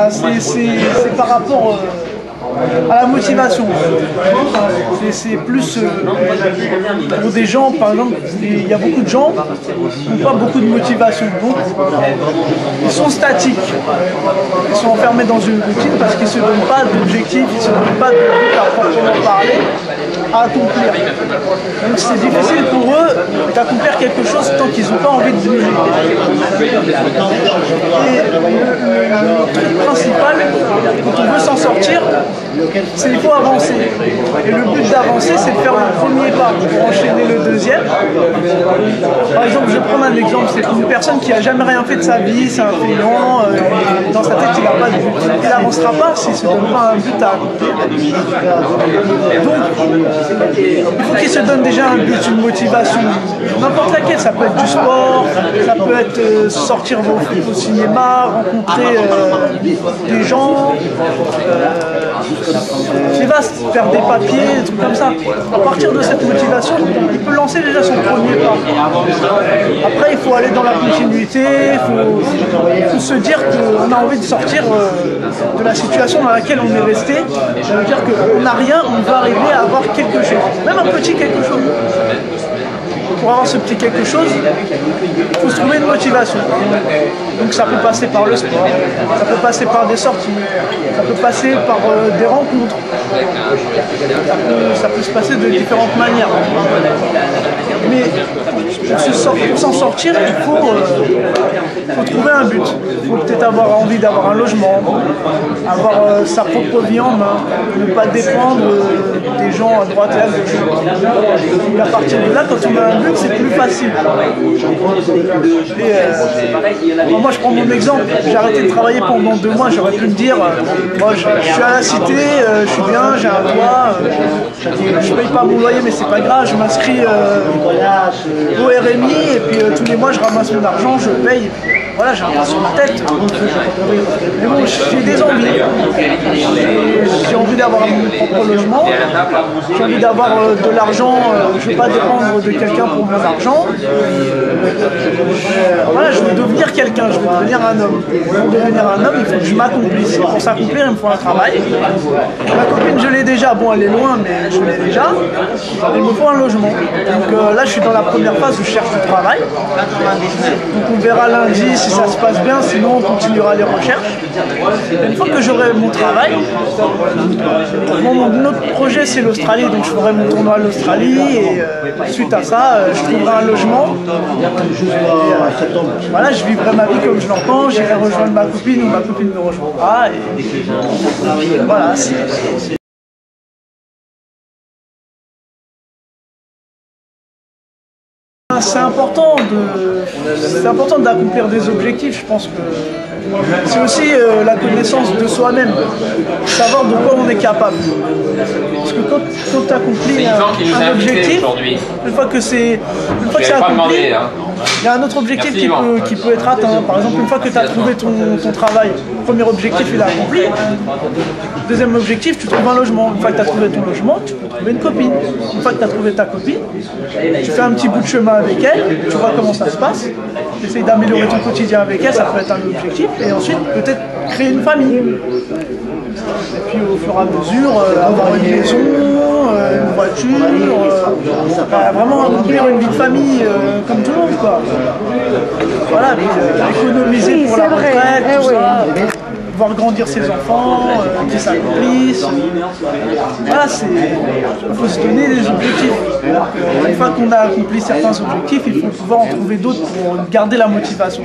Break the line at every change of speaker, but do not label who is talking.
c'est par rapport à la motivation. C'est plus pour des gens, par exemple, il y a beaucoup de gens qui n'ont pas beaucoup de motivation. Donc, ils sont statiques. Ils sont enfermés dans une routine parce qu'ils ne se donnent pas d'objectif, ils ne se donnent pas de but à proprement parler à accomplir. Donc c'est difficile pour eux d'accomplir quelque chose tant qu'ils n'ont pas envie de bouger. Et le truc principal, quand on veut s'en sortir, c'est qu'il faut avancer. Et le but d'avancer, c'est de faire le premier pas pour enchaîner le deuxième. Par exemple, je vais prendre un exemple, c'est une personne qui n'a jamais rien fait de sa vie, c'est un feignant, dans sa tête il n'a pas de but. Il n'avancera pas s'il ne se donne pas un but à accomplir. Donc, il faut qu'il se donne déjà un but, une motivation, n'importe laquelle. Ça peut être du sport, ça peut être sortir au cinéma, rencontrer des gens. C'est vaste, faire des papiers, des trucs comme ça. À partir de cette motivation, il peut lancer déjà son premier pas. Après, il faut aller dans la continuité, il faut se dire qu'on a envie de sortir de la situation dans laquelle on est resté. Ça veut dire qu'on n'a rien, on va arriver à avoir quelque chose, même un petit quelque chose. Pour avoir ce petit quelque chose, il faut se trouver une motivation. Donc ça peut passer par le sport, ça peut passer par des sorties, ça peut passer par des rencontres, ça peut se passer de différentes manières. Mais pour s'en sortir, il faut trouver un but. Il faut peut-être avoir envie d'avoir un logement, avoir sa propre vie en main, ne pas dépendre des gens à droite et à gauche. Et à partir de là, quand on a un but, c'est plus facile. Moi, je prends mon exemple. J'ai arrêté de travailler pendant 2 mois. J'aurais pu me dire, moi, je suis à la cité, je suis bien, j'ai un toit, je paye pas mon loyer, mais c'est pas grave. Je m'inscris au RMI et puis tous les mois, je ramasse mon argent, je paye. Voilà, j'ai un toit sur ma tête. Mais bon, j'ai des envies. J'ai envie d'avoir mon propre logement. J'ai envie d'avoir de l'argent. Je ne veux pas dépendre de quelqu'un pour mon argent. Voilà, je veux devenir quelqu'un. Je veux devenir un homme. Pour devenir un homme, il faut que je m'accomplisse. Pour s'accomplir, il me faut un travail. Ma copine, je l'ai déjà. Bon, elle est loin, mais je l'ai déjà. Il me faut un logement. Donc là, je suis dans la première phase où je cherche du travail. Donc on verra lundi si ça se passe bien, sinon on continuera les recherches. Et une fois que j'aurai mon travail, mon autre projet c'est l'Australie, donc je ferai mon tournoi à l'Australie et suite à ça, je trouverai un logement. Et, voilà, je vivrai ma vie comme je l'entends, j'irai rejoindre ma copine ou ma copine me rejoindra. Et voilà. C'est important d'accomplir des objectifs, je pense que c'est aussi la connaissance de soi-même, savoir de quoi on est capable. Parce que quand tu accomplis un objectif, une fois que c'est accompli, il y a un autre objectif qui peut être atteint. Par exemple, une fois que tu as trouvé ton travail, le premier objectif il est accompli. Deuxième objectif, tu trouves un logement. Une fois que tu as trouvé ton logement, tu peux trouver une copine. Une fois que tu as trouvé ta copine, tu fais un petit bout de chemin avec elle, tu vois comment ça se passe. Tu essayes d'améliorer ton quotidien avec elle, ça peut être un objectif. Et ensuite, peut-être créer une famille. Et puis au fur et à mesure, avoir une maison, une voiture, vraiment accomplir une vie de famille comme tout le monde, quoi. Voilà, puis économiser pour la retraite, tout ça. Voir grandir ses enfants, qui s'accomplissent. Voilà, il faut se donner des objectifs. Une fois qu'on a accompli certains objectifs, il faut pouvoir en trouver d'autres pour garder la motivation.